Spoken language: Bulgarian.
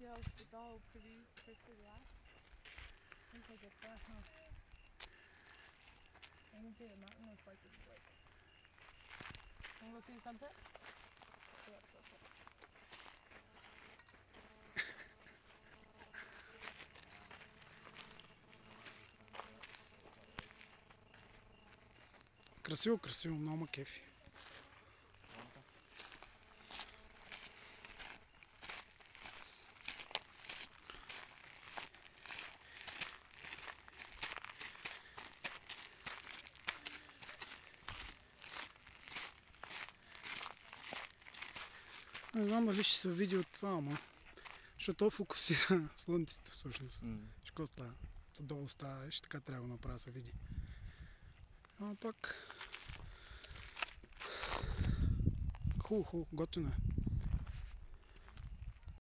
see how it's all pretty crystal glass? Looks like it's that, huh? You can see the mountain reflected in the lake. Wanna go see the sunset? Yeah, sunset. Красиво, красиво, много ма кефи. Не знам дали ще се види от това, ама защото то фокусира слънцето всъщност. Що става? Долу става, ще така трябва да направя да се види. Ама пак хубаво, готино е.